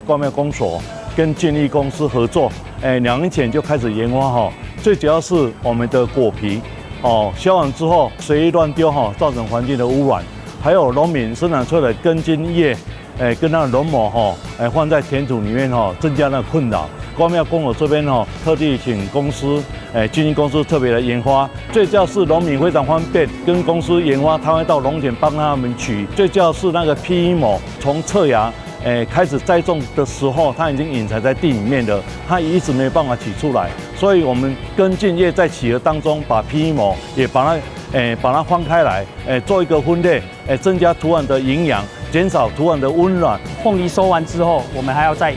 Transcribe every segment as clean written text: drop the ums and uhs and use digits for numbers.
高庙公所跟建益公司合作，2年前就开始研发哈，最主要是我们的果皮削完之后随意乱丢造成环境的污染，还有农民生产出来的根茎叶，跟那个龙膜放在田土里面增加那个困扰。高庙公所这边特地请公司，经纪公司特别来研发，最主要是农民非常方便，跟公司研发，他会到农田帮他们取。最主要是那个 PE 膜从侧芽，开始栽种的时候，它已经隐藏在地里面了，它一直没有办法取出来，所以我们根茎叶在起合当中，把 PE 膜也把它翻开来，做一个分类，增加土壤的营养，减少土壤的温暖。凤梨收完之后，我们还要再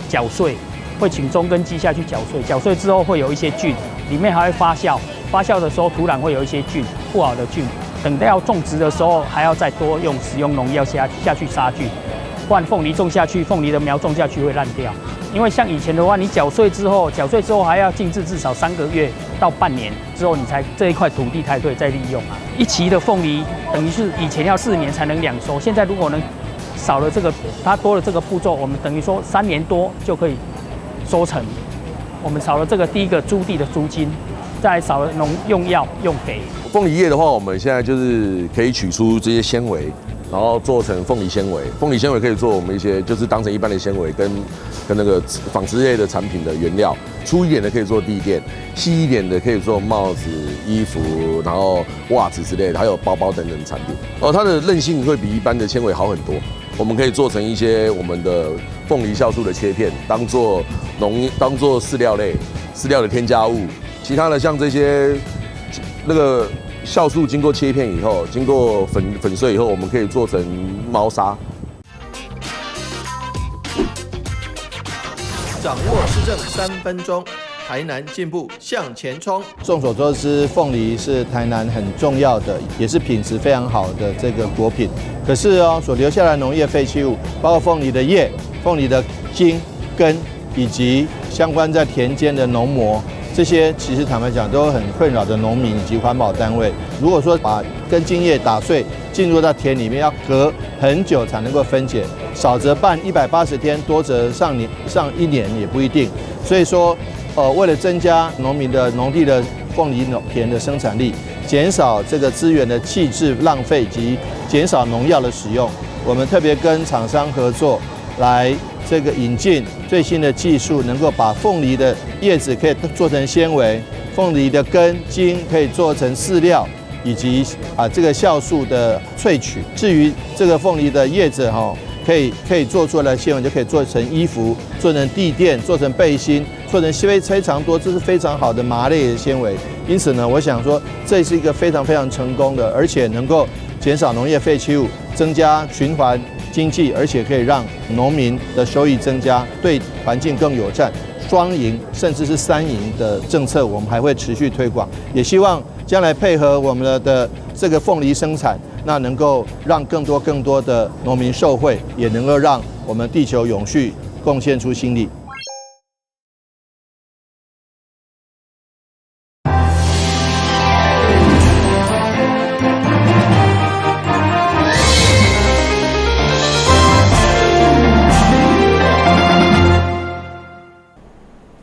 搅碎。会请中根机下去搅碎，搅碎之后会有一些菌，里面还会发酵，发酵的时候土壤会有一些菌，不好的菌。等到要种植的时候，还要再多使用农药下去杀菌，不然凤梨种下去，凤梨的苗种下去会烂掉。因为像以前的话，你搅碎之后还要静置至少3个月到半年之后，你才这一块土地才可以再利用啊。一期的凤梨等于是以前要4年才能2收，现在如果能少了这个，它多了这个步骤，我们等于说3年多就可以收成，我们少了这个第一个租地的租金，再来少了用药用肥。凤梨叶的话，我们现在就是可以取出这些纤维，然后做成凤梨纤维。凤梨纤维可以做我们一些就是当成一般的纤维跟那个纺织类的产品的原料。粗一点的可以做地垫，细一点的可以做帽子、衣服，然后袜子之类的，还有包包等等产品。它的韧性会比一般的纤维好很多。我们可以做成一些我们的凤梨酵素的切片，当做饲料的添加物。其他的像这些那个酵素经过切片以后，经过粉碎以后，我们可以做成猫砂。掌握市政3分钟，台南进步向前冲。众所周知，凤梨是台南很重要的，也是品质非常好的这个果品。可是所留下来的农业废弃物，包括凤梨的叶、凤梨的茎、根，以及相关在田间的农膜，这些其实坦白讲都很困扰的农民以及环保单位。如果说把根茎叶打碎进入到田里面，要隔很久才能够分解，少则办180天，多则上1年也不一定。所以说，为了增加农民的农地的凤梨田的生产力，减少这个资源的弃置浪费及减少农药的使用，我们特别跟厂商合作，来这个引进最新的技术，能够把凤梨的叶子可以做成纤维，凤梨的根茎可以做成饲料，以及这个酵素的萃取。至于这个凤梨的叶子可以做出来的纤维就可以做成衣服，做成地垫，做成背心，做成非常多，这是非常好的麻类的纤维。因此呢，我想说这是一个非常成功的，而且能够减少农业废弃物，增加循环经济，而且可以让农民的收益增加，对环境更友善。双赢甚至是3赢的政策，我们还会持续推广，也希望将来配合我们的这个凤梨生产，那能够让更多的农民受惠，也能够让我们地球永续贡献出新力。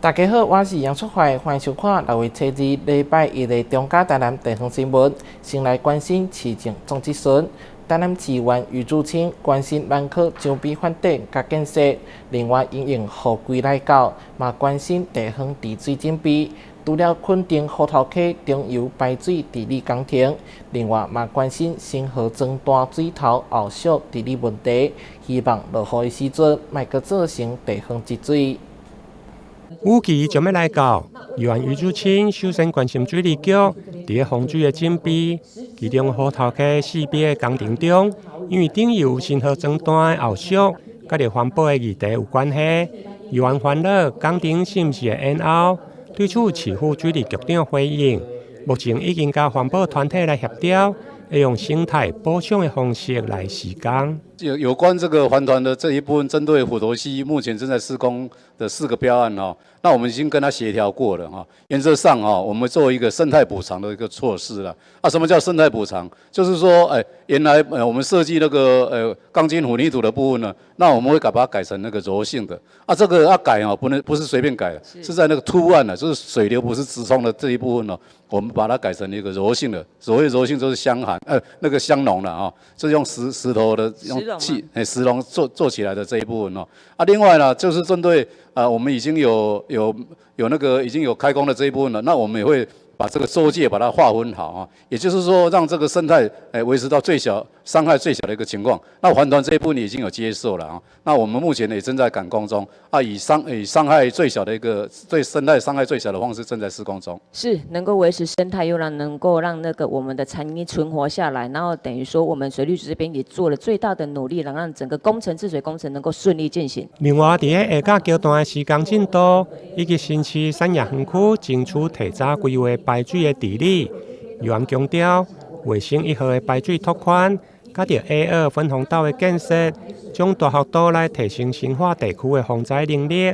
大家好，我是杨淑怀，欢迎收看6月7日礼拜1的中嘉台南地方新闻。先来关心市政总资讯。台南市县余主清关心万科墙壁翻顶甲建设，另外因应雨季来到，嘛关心地方治水整备。除了垦丁河头溪中游排水治理工程，另外嘛关心新河庄大水头后续治理问题，希望落雨的时阵，莫阁造成地方积水。雨季就要来到，由余主清首先关心水利局伫洪水的准备，其中河头溪4边的工程中，因为顶游新河庄段的后续，甲着环保的议题有关系。有人烦恼工程是毋是会延后？对此，市府水利局长回应，目前已经甲环保团体来协调，会用生态保障的方式来施工。有关这个环团的这一部分，针对虎头溪目前正在施工的4个标案那我们已经跟他协调过了原则上我们做一个生态补偿的一个措施了。什么叫生态补偿？就是说，原来我们设计那个钢筋混凝土的部分呢，那我们会把它改成那个柔性的。这个要改不是随便改的，是在那个凸岸就是水流不是直冲的这一部分我们把它改成一个柔性的。所谓柔性就是香涵那个香浓的就是用石头的用石龙做起来的这一部分另外呢，就是针对我们已经有那个已经有开工的这一部分了，那我们也会把这个周界把它划分好也就是说让这个生态维持到最小伤害最小的一个情况。那环团这一部分已经有接受了那我们目前也正在赶工中以伤害最小的一个对生态伤害最小的方式正在施工中，是能够维持生态，又能够让那个我们的产业存活下来，然后等于说我们水利局这边也做了最大的努力，让整个治水工程能够顺利进行。另外，在下甲桥段的施工进度以及新市产业园区争取提早规划排水的治理，又按强调卫星1号的排水拓宽，甲着 A2 分洪道的建设，将大幅度来提升新化地区的防灾能力。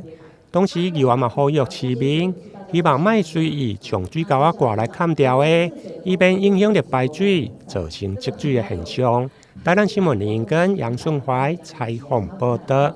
同时，又也呼吁市民，希望莫随意将水沟挂来砍掉的，以免影响到排水，造成积水的现象。台南新闻林英根、杨顺怀采访报道。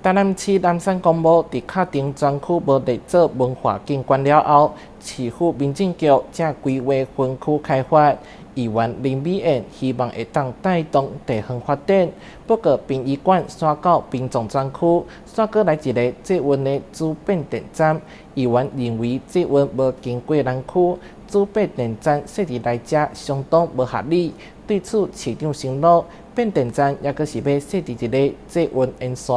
台南市南山公墓伫卡丁专区无列做文化景观了后，市府民政局正规划分区开发。议员林美燕希望会当带动地方发展，不过殡仪馆刷到殡葬专区，刷过来一个捷运的主变电站。议员认为捷运无经过人区，主变电站设置来遮相当无合理。对此，市长承诺变电站也阁是要设置一个捷运沿线。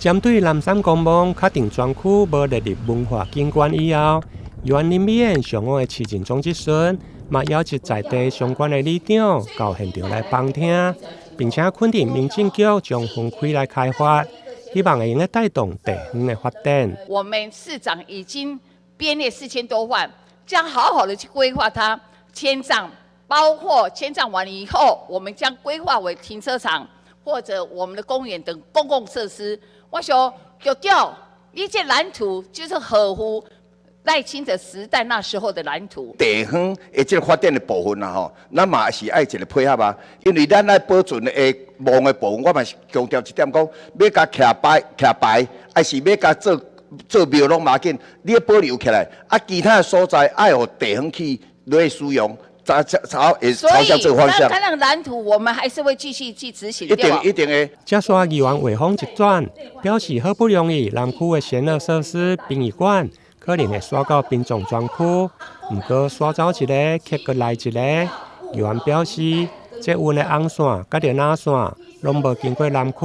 针对南山公墓确定专区无列入文化景观以后，议员林美燕上午的市政总质询。嘛邀请在地相关的里长到现场来旁听，并且肯定民政局将分区来开发，希望会用带动地方的发展。我们市长已经编列4000多万，将好好的去规划它迁葬，包括迁葬完以后，我们将规划为停车场或者我们的公园等公共设施。我想就掉一切蓝图就是合乎赖清德时代那时候的蓝图，地方的这个发展的部分咱嘛是爱一个配合因为咱爱保存的墓的部分，我嘛是强调一点讲，要甲徛牌，还是要甲做庙拢嘛紧，你要保留起来。其他的所在爱互地方去来使用，朝向这个方向。所以，那蓝图我们还是会继续去执行，一定的。接续议员话锋一转，表示好不容易南区的闲乐设施殡仪馆。可能会刷到殡葬专区，不过刷走一个，却搁来一个。议员表示，捷运的红线甲着哪线，拢无经过南区，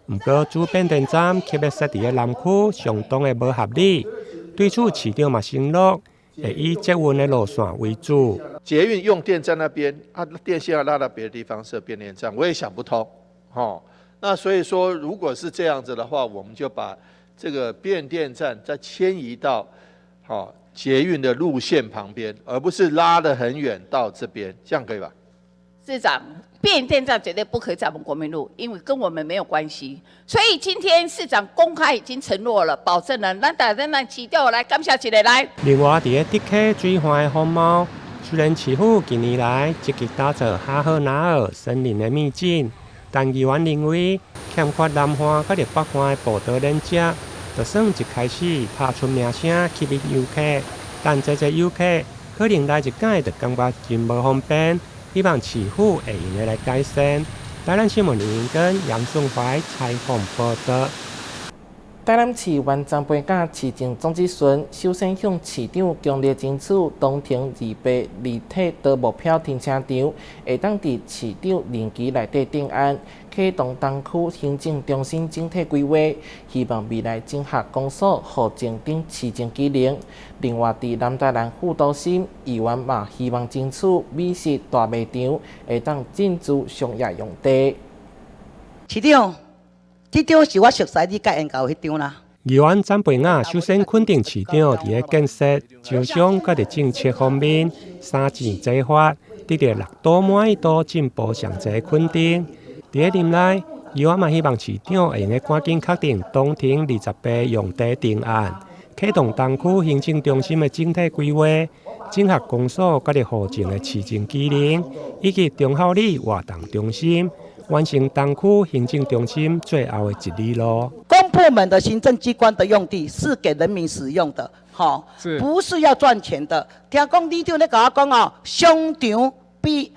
不过主变电站却要设伫个南区，相当的无合理。对此，市长嘛承诺，会以捷运的路线为主。捷运用电站那边，电线要拉到别的地方设变电站，我也想不通。那所以说，如果是这样子的话，我们就把这个变电站再迁移到捷运的路线旁边，而不是拉得很远到这边，这样可以吧？市长，变电站绝对不可以在我们国民路，因为跟我们没有关系。所以今天市长公开已经承诺了，保证了，咱大家来起调来感谢一个来。另外，在迪克水环的风貌，虽然市府近年来积极打造哈赫纳尔森林的秘境，但议员认为欠缺南环甲北环的步道连接。就算一开始拍出名声吸引游客，但这些游客可能来一届就感觉真无方便，希望市府会用的来改善。台南新闻林英根、杨顺怀采访报道。台南市县长颁甲市政总质询，首先向市长强烈争取东停2立体多目标停车场，会当伫市长任期内底定案，启动东区行政中心整体规划，希望未来整合公所、户政等市政机能。另外，伫南台南副都心，议员嘛希望争取美食大卖场，会当进驻商业用地。市长。这张是我熟悉你甲研究迄张啦。议员詹培雅首先肯定市长伫个建设、招商、甲伫政策方面三箭齐发，得到6度满意度进步上侪肯定。伫个年内，由我嘛希望市长会用赶紧确定东庭28用地定案，启动东区行政中心的整体规划，整合公所甲你附近的市政机能，以及中孝里活动中心，完成东区行政中心最后的一里路。公部门的行政机关的用地是给人民使用的，不是要赚钱的。听讲里长咧甲我讲哦，商场比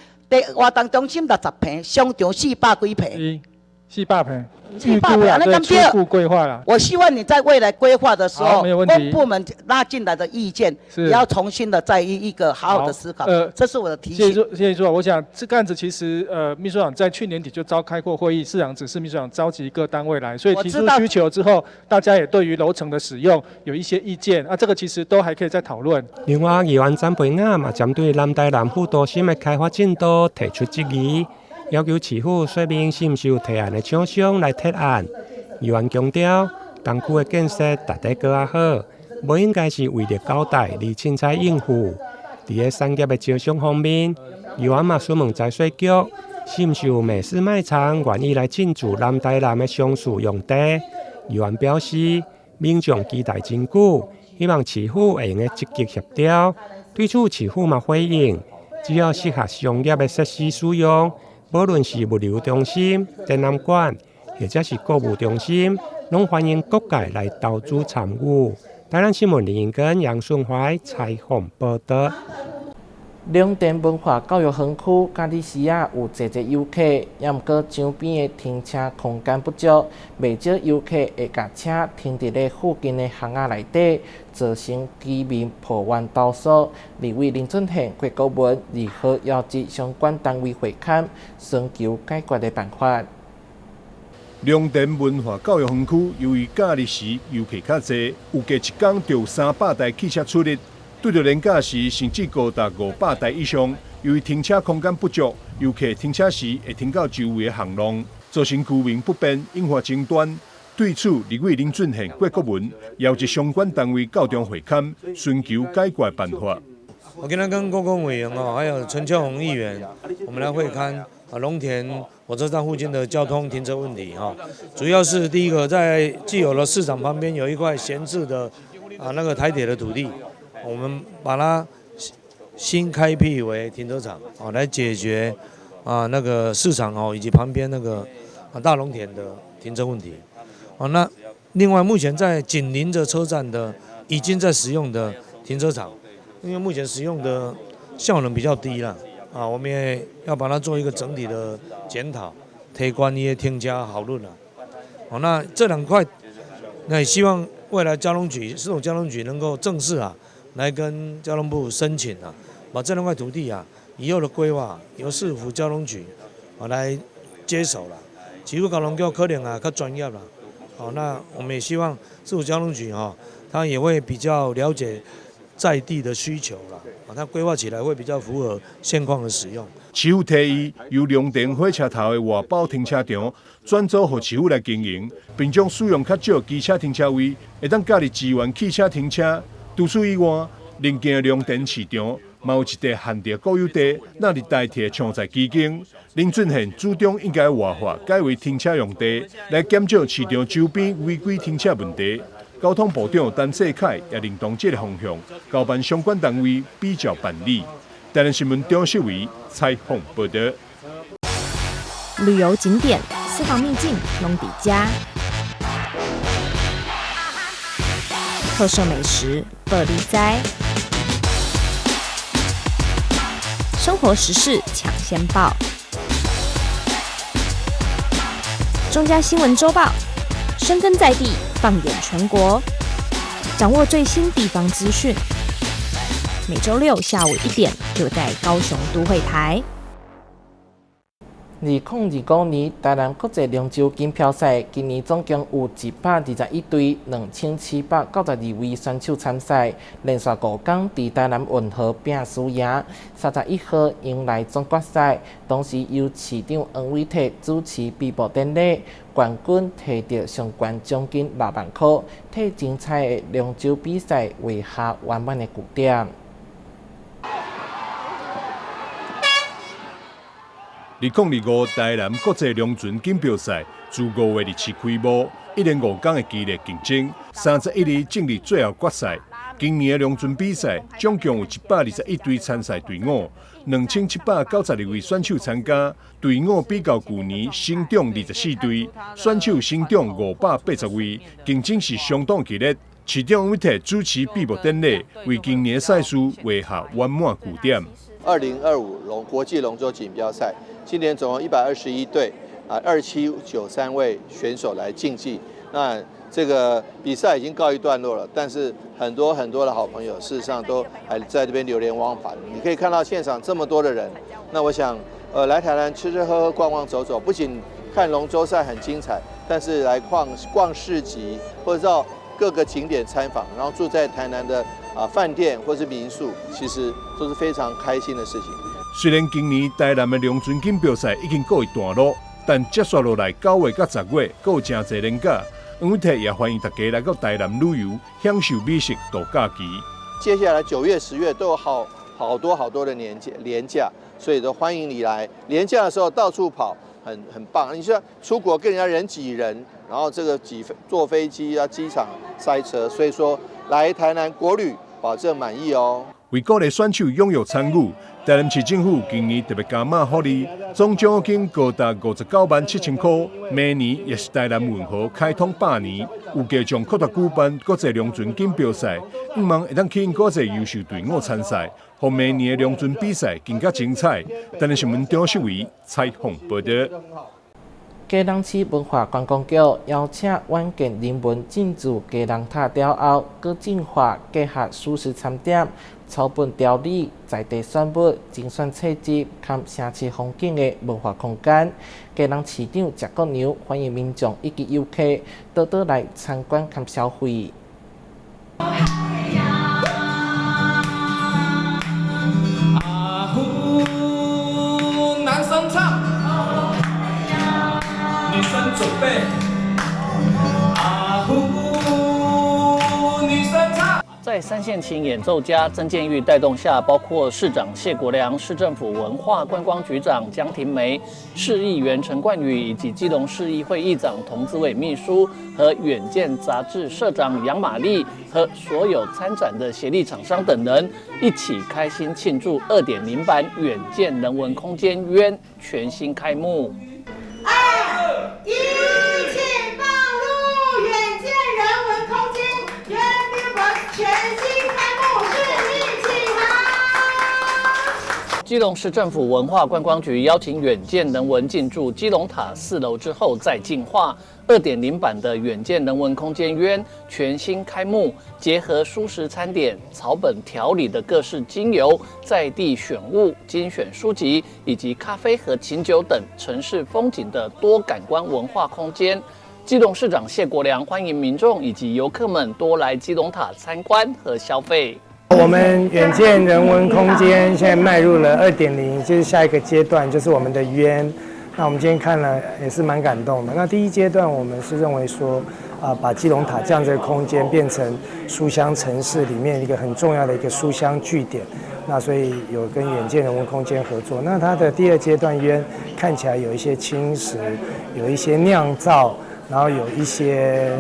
活动中心60坪，商场400几坪。400坪， 400坪，那初步规划了。我希望你在未来规划的时候，公部门拉进来的意见，也要重新的再一个好好的思考。这是我的提醒。谢谢处长。我想这个案子其实秘书长在去年底就召开过会议，市长指示秘书长召集各单位来，所以提出需求之后，大家也对于楼层的使用有一些意见。这个其实都还可以再讨论。另外，议员詹培雅嘛针对南台南副都心的开发进度提出质疑。要求市府说明是毋是有提案的厂商来提案。议员强调，东区的建设达得更较好，无应该是为了交代而凊彩应付。伫个产业的招商方面，议员嘛询问财税局，是毋是有美式卖场愿意来进驻南台南的商事用地。议员表示，民众期待真久，希望市府会用积极协调。对此，市府嘛回应，只要适合商业的设施使用。无论是物流中心、展览馆，或者是购物中心，拢欢迎各界来投资参与。台南新闻林英根、杨顺怀采访报道。两电文化教育园区假日时有侪侪游客，也毋过周边的停车空间不足，袂少游客会甲车停伫咧附近的巷仔内底，造成居民抱怨投诉。立委林俊宪国国文如何邀集相关单位会勘，寻求解决的办法。两电文化教育园区由于假日时游客较侪，有计一天就有300台汽车出入。对着年假时，甚至高达500台以上。由于停车空间不足，游客停车时会停到周围的巷弄，造成居民不便，引发争端。对此，立委林俊宪、郭国文邀集相关单位到中会勘，寻求解决办法。我今天跟公共委员还有陈秋红议员，我们来会勘龙田火车站附近的交通停车问题主要是第一个，在既有的市场旁边有一块闲置的那个台铁的土地。我们把它新开辟为停车场，来解决那个市场以及旁边那个大龙田的停车问题。那另外目前在紧邻着车站的已经在使用的停车场，因为目前使用的效能比较低了我们也要把它做一个整体的检讨，提高一些停车效率那这2块，那也希望未来交通局、市总交通局能够正式来跟交通部申请把这2块土地以后的规划由市府交通局来接手了。市府交通局可能较专业了那我们也希望市府交通局他也会比较了解在地的需求了它规划起来会比较符合现况的使用。市府提议由龙田火车头的外包停车场转租予市府来经营，并将使用较少机车停车位，会当加入支援汽车停车。除此以外，邻近的龙田市场嘛有一块限定国有地，那里代替抢在基金。林俊宪主张应该活化改为停车用地，来减少市场周边违规停车问题。交通部长陈世凯也认同这个方向，交办相关单位比较办理。台南新闻张秀维采访报道。旅游景点、私房秘境拢底家。特色美食乐力哉，生活时事抢先报，中嘉新闻周报，深耕在地，放眼全国，掌握最新地方资讯。每周6下午1点，就在高雄都会台。2029年台南国际龙舟锦标赛，今年总共有121队2792位选手参赛，连续5天伫台南运河拼输赢。31号迎来总决赛，同时由市长黄伟哲主持闭幕典礼，冠军摕到相关奖金6万块，替精彩的龙舟比赛画下圆满的句点。2025台南国际龙船锦标赛自5月27开幕，一连5天的激烈竞争，31日进入最后决赛。今年的龙船比赛总共有121队参赛队伍，2792位选手参加，队伍比较去年成长24队，选手成长580位，竞争是相当激烈。市长委替主持闭幕典礼，为今年赛事画下圆满句点。2025国际龙舟锦标赛，今年总共121队2793位选手来竞技。那这个比赛已经告一段落了，但是很多的好朋友，事实上都还在这边流连忘返。你可以看到现场这么多的人，那我想，来台南吃吃喝喝、逛逛走走，不仅看龙舟赛很精彩，但是来逛市集，或者到各个景点参访，然后住在台南的饭店或是民宿，其实都是非常开心的事情。虽然今年台南的龙船锦标赛已经告一段落，但接下落来9月到10月，还有真侪年假。黄委替也欢迎大家来到台南旅游，享受美食、度假期。接下来9月、10月都有好多的年假，所以都欢迎你来。年假的时候到处跑，很棒。你说出国跟人家人挤人，然后这个坐飞机啊，机场塞车，所以说来台南国旅保证满意哦。为鼓励选手踊跃参与，台南市政府今年特别加码福利，总奖金高达597000块。明年也是台南文化开通100年，有计将扩大举办国际龙船锦标赛，希望会当吸引国际优秀队伍参赛，让明年的龙船比赛更加精彩。台南新闻张秀维采访报道。基隆市文化观光局邀请远见人文进驻基隆塔雕后，搁进化结合舒适餐点、草本调理、在地选物、精选册子及城市风景的文化空间。基隆市长谢国良欢迎民众以及游客多多来参观及消费。男生唱。女生准备，女生唱。在三线琴演奏家曾建玉带动下，包括市长谢国良、市政府文化观光局长江庭梅、市议员陈冠宇以及基隆市议会议长童子伟秘书和远见杂志社长杨玛丽和所有参展的协力厂商等人一起开心庆祝2.0版远见人文空间渊全新开幕。一起放入远见人文空间渊 Viewers 全新开幕，顺利启航。基隆市政府文化观光局邀请远见人文进驻基隆塔4楼之后再进化。2.0版的远见人文空间渊全新开幕，结合蔬食餐点、草本调理的各式精油、在地选物、精选书籍以及咖啡和琴酒等城市风景的多感官文化空间。基隆市长谢国良欢迎民众以及游客们多来基隆塔参观和消费。我们远见人文空间现在迈入了2.0，就是下一个阶段，就是我们的渊。那我们今天看了也是蛮感动的。那第一阶段我们是认为说，把基隆塔这样子的空间变成书香城市里面一个很重要的一个书香据点。那所以有跟远见人文空间合作。那它的第二阶段渊看起来有一些轻食，有一些酿造，然后有一些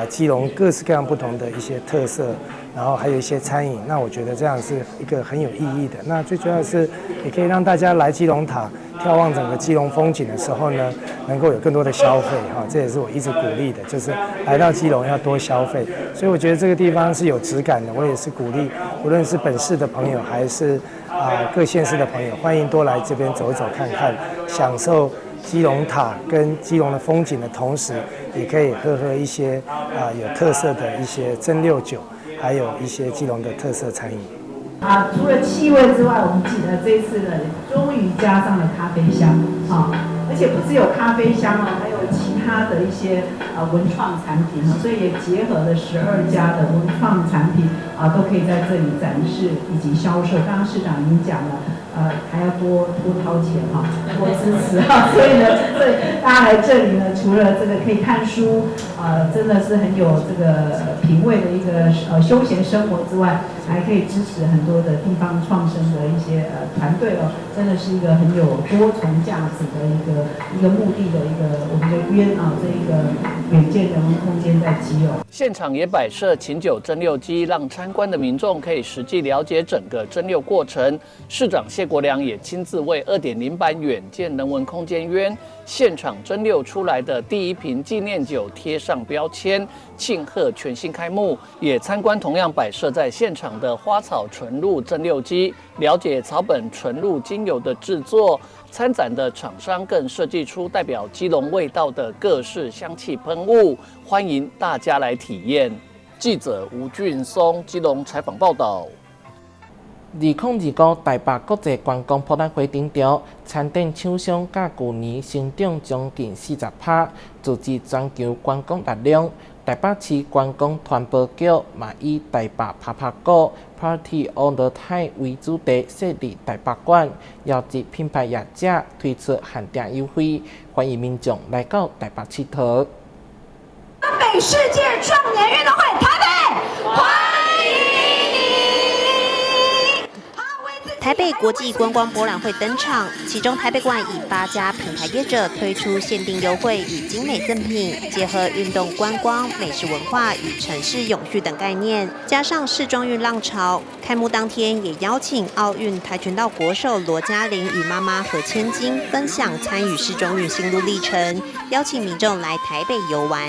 基隆各式各样不同的一些特色。然后还有一些餐饮，那我觉得这样是一个很有意义的。那最主要的是，也可以让大家来基隆塔眺望整个基隆风景的时候呢，能够有更多的消费哈。这也是我一直鼓励的，就是来到基隆要多消费。所以我觉得这个地方是有质感的。我也是鼓励，无论是本市的朋友还是各县市的朋友，欢迎多来这边走走看看，享受基隆塔跟基隆的风景的同时，也可以喝一些有特色的一些蒸馏酒。还有一些基隆的特色餐饮。除了气味之外，我们记得这一次呢，终于加上了咖啡香而且不只有咖啡香还有其他的一些文创产品所以也结合了12家的文创产品都可以在这里展示以及销售。刚刚市长已经讲了。还要多掏钱哈，多支持哈。所以呢，大家来这里呢，除了这个可以看书，真的是很有这个品味的一个休闲生活之外，还可以支持很多的地方创生的一些团队哦，真的是一个很有多重价值的一个目的的一个我们的约这一个远见人文空间在基隆。现场也摆设琴酒蒸馏机，让参观的民众可以实际了解整个蒸馏过程。市长谢国良也亲自为2.0版远见人文空间渊现场蒸馏出来的第一瓶纪念酒贴上标签，庆贺全新开幕。也参观同样摆设在现场的花草纯露蒸馏机，了解草本纯露精油的制作。参展的厂商更设计出代表基隆味道的各式香气喷雾，欢迎大家来体验。记者吴俊松基隆采访报道。2029台北国际观光博览会顶场，餐点厂商较去年成长将近40%，自制全球观光力量。台北市观光团保局嘛以台北啪啪鼓 Party on the Time 为主题设立台北馆，邀集品牌业者推出限定优惠，欢迎民众来到台北佚佗。北世界壮年运动会台北，欢迎你！台北国际观光博览会登场，其中台北馆以8家品牌业者推出限定优惠与精美赠品，结合运动观光、美食文化与城市永续等概念，加上世壮运浪潮。开幕当天也邀请奥运跆拳道国手罗嘉玲与妈妈何千金分享参与世壮运心路历程，邀请民众来台北游玩。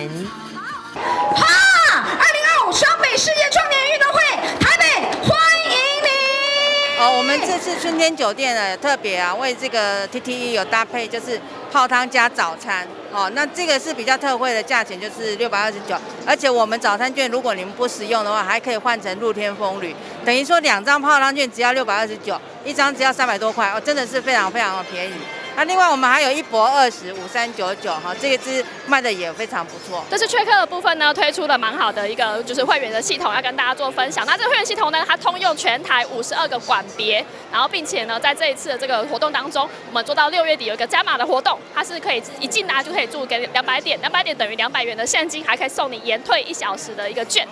2025双北世界壮年运动会台北欢迎你！我们这次春天酒店呢特别为这个 TTE 有搭配，就是泡汤加早餐。那这个是比较特惠的价钱，就是629，而且我们早餐券如果你们不使用的话，还可以换成露天风旅，等于说2张泡汤券只要629，一张只要300多块，真的是非常非常的便宜。那另外我们还有1博20 5399，这个支卖的也非常不错。这是缺客的部分呢，推出了蛮好的一个就是会员的系统，要跟大家做分享。那这个会员系统呢，它通用全台52个馆别，然后并且呢，在这一次的这个活动当中，我们做到6月底有一个加码的活动，它是可以一进来就可以住给200点，200点等于200元的现金，还可以送你延退1小时的一个券。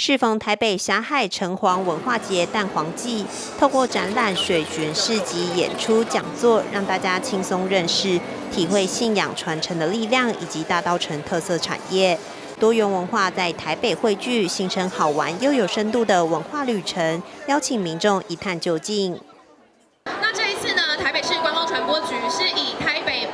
适逢台北霞海城隍文化节蛋黄季，透过展览、水巡、市集、演出、讲座，让大家轻松认识、体会信仰传承的力量，以及大稻埕特色产业。多元文化在台北汇聚，形成好玩又有深度的文化旅程，邀请民众一探究竟。那这一次呢，台北市观光传播局是以台北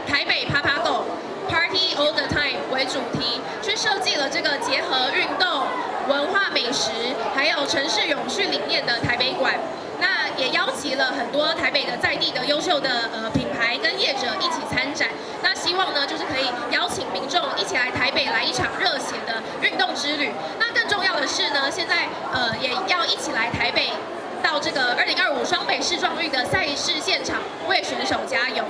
啪啪狗 Party All the Time 为主题，去设计了这个结合运动、文化美食还有城市永续理念的台北馆。那也邀集了很多台北的在地的优秀的品牌跟业者一起参展。那希望呢，就是可以邀请民众一起来台北来一场热血的运动之旅。那更重要的是呢，现在也要一起来台北。到这个2025双北世壮运的赛事现场为选手加油。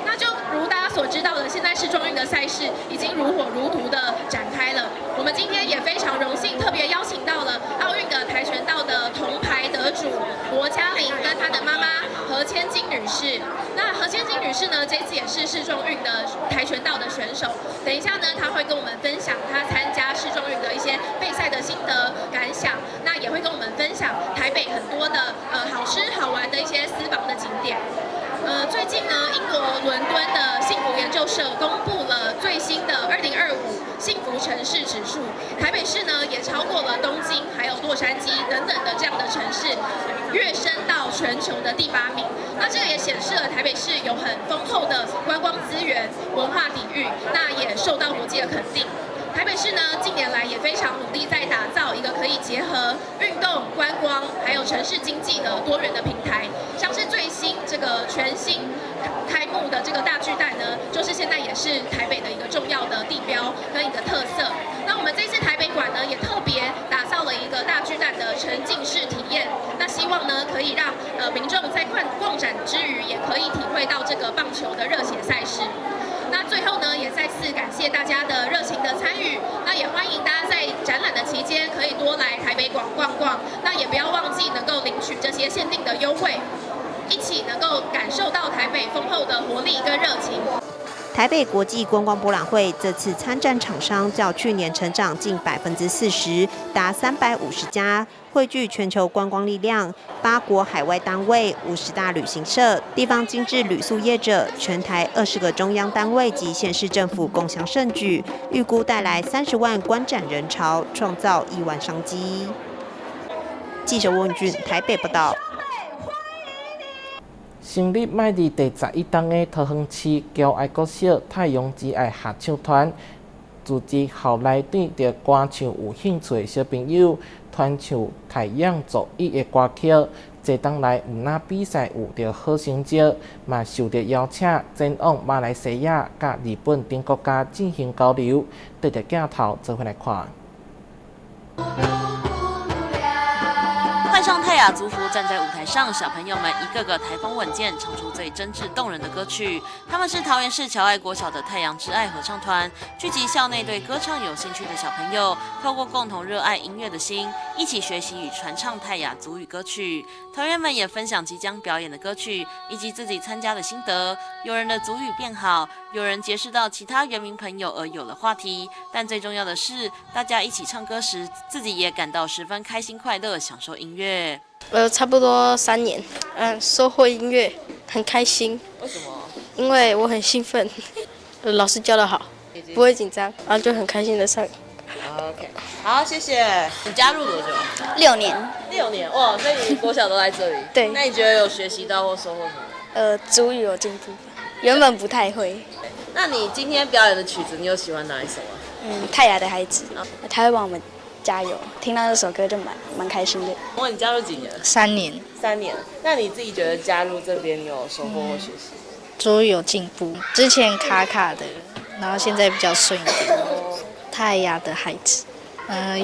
那就如大家所知道的，现在世壮运的赛事已经如火如荼的展开了。我们今天也非常荣幸，特别邀请到了奥运的跆拳道的铜牌得主罗嘉玲跟她的妈妈何千金女士。那何千金女士呢，这次也是世壮运的跆拳道的选手。等一下呢，她会跟我们分享她参加世壮运的一些备赛的心得感想。那也会跟我们分享台北很多的好吃好玩的一些私房的景点。最近呢，英国伦敦的幸福研究社公布了最新的2025幸福城市指数，台北市呢也超过了东京、还有洛杉矶等等的这样的城市，跃升到全球的第8名。那这个也显示了台北市有很丰厚的观光资源、文化底蕴，那也受到国际的肯定。台北市呢，近年来也非常努力在打造一个可以结合运动、观光还有城市经济的多元的平台。像是最新这个全新开幕的这个大巨蛋呢，就是现在也是台北的一个重要的地标跟一个特色。那我们这次台北馆呢，也特别打造了一个大巨蛋的沉浸式体验。那希望呢，可以让民众在逛展之余，也可以体会到这个棒球的热血赛事。那最后呢，也再次感谢大家的热情的参与。那也欢迎大家在展览的期间可以多来台北馆逛逛。那也不要忘记能够领取这些限定的优惠。一起能够感受到台北丰厚的活力跟热情。台北国际观光博览会这次参展厂商较去年成长近40%，达350家，汇聚全球观光力量，8国海外单位、50大旅行社、地方精致旅宿业者，全台20个中央单位及县市政府共襄盛举，预估带来30万观展人潮，创造亿万商机。记者温俊台北报道。成立迈入第11档的桃园市骄爱国小太阳之爱合唱团，组织校内对着歌唱有兴趣的小朋友，传唱太阳作揖的歌曲。这档来唔那比赛有着好成绩，嘛受到邀请前往马来西亚、甲日本等国家进行交流。对着镜头做回来看。换上泰雅族服，站在舞台上，小朋友们一个个台风稳健，唱出最真挚动人的歌曲。他们是桃园市侨爱国小的太阳之爱合唱团，聚集校内对歌唱有兴趣的小朋友，透过共同热爱音乐的心，一起学习与传唱泰雅族语歌曲。团员们也分享即将表演的歌曲，以及自己参加的心得。有人的族语变好，有人结识到其他原民朋友而有了话题。但最重要的是，大家一起唱歌时，自己也感到十分开心快乐，享受音乐。差不多3年，收获音乐很开心。为什么？因为我很兴奋，老师教得好，不会紧张，然后就很开心的上。OK， 好，谢谢。你加入多久？6年。6年，哇！所以你国小都在这里。对。那你觉得有学习到或收获什么？族语有进步，原本不太会。那你今天表演的曲子，你有喜欢哪一首啊？泰雅的孩子，他会帮我们加油，听到这首歌就蛮开心的。你加入几年？3年。3年。那你自己觉得加入这边你有收获或学习？族语有进步，之前卡卡的，然后现在比较顺一点。泰雅的孩子，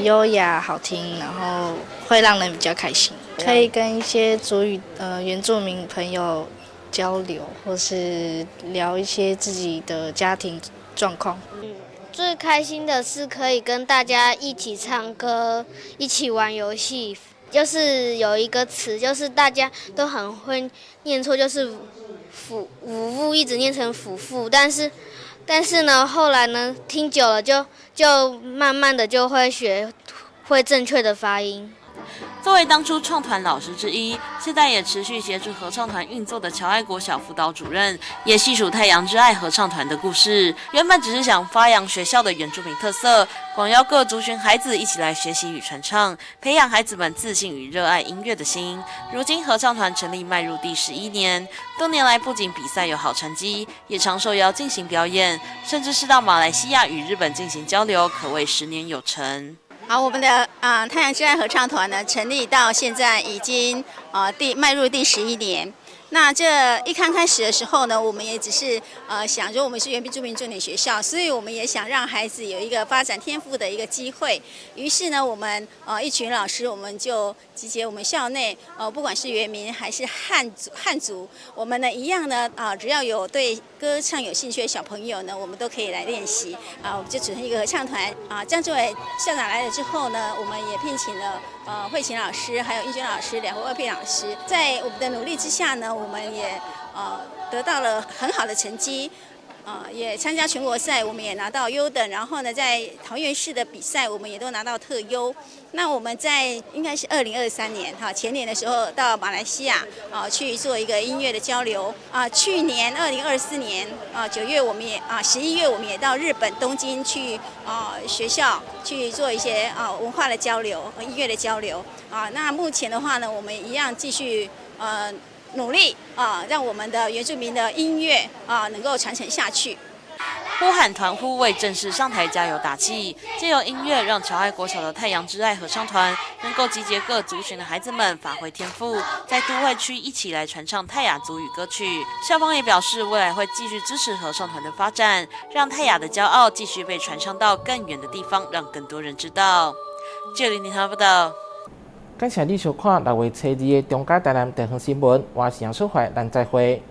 优雅好听，然后会让人比较开心，可以跟一些族语原住民朋友交流，或是聊一些自己的家庭状况。最开心的是可以跟大家一起唱歌，一起玩游戏。就是有一个词，就是大家都很会念错，就是腐妇一直念成腐妇，但是呢，后来呢，听久了就慢慢的就会学会正确的发音。作为当初创团老师之一，现在也持续协助合唱团运作的侨爱国小辅导主任，也细数太阳之爱合唱团的故事。原本只是想发扬学校的原住民特色，广邀各族群孩子一起来学习与传唱，培养孩子们自信与热爱音乐的心。如今合唱团成立迈入第11年，多年来不仅比赛有好成绩，也常受邀进行表演，甚至是到马来西亚与日本进行交流，可谓10年有成。好，我们的太阳之爱合唱团呢，成立到现在已经迈入第11年。那这一刚开始的时候呢，我们也只是想说我们是原住民重点学校，所以我们也想让孩子有一个发展天赋的一个机会。于是呢，我们一群老师，我们就集结我们校内不管是原民还是汉族，我们呢一样呢只要有对歌唱有兴趣的小朋友呢，我们都可以来练习我们就组成一个合唱团张志伟校长来了之后呢，我们也聘请了慧琴老师还有英娟老师2位外聘老师，在我们的努力之下呢，我们也得到了很好的成绩。也参加全国赛，我们也拿到优等，然后呢，在桃园市的比赛，我们也都拿到特优。那我们在应该是2023年前年的时候到马来西亚去做一个音乐的交流去年2024年9月我们也11月我们也到日本东京去学校去做一些文化的交流、音乐的交流那目前的话呢，我们一样继续努力让我们的原住民的音乐能够传承下去。呼喊团呼为正式上台加油打气，借由音乐让侨爱国小的太阳之爱合唱团能够集结各族群的孩子们发挥天赋，在都会区一起来传唱泰雅族语歌曲。校方也表示，未来会继续支持合唱团的发展，让泰雅的骄傲继续被传唱到更远的地方，让更多人知道。这里你听不到。感谢你收看6月初2的中嘉台南地方新闻，我是杨淑怀，咱再会。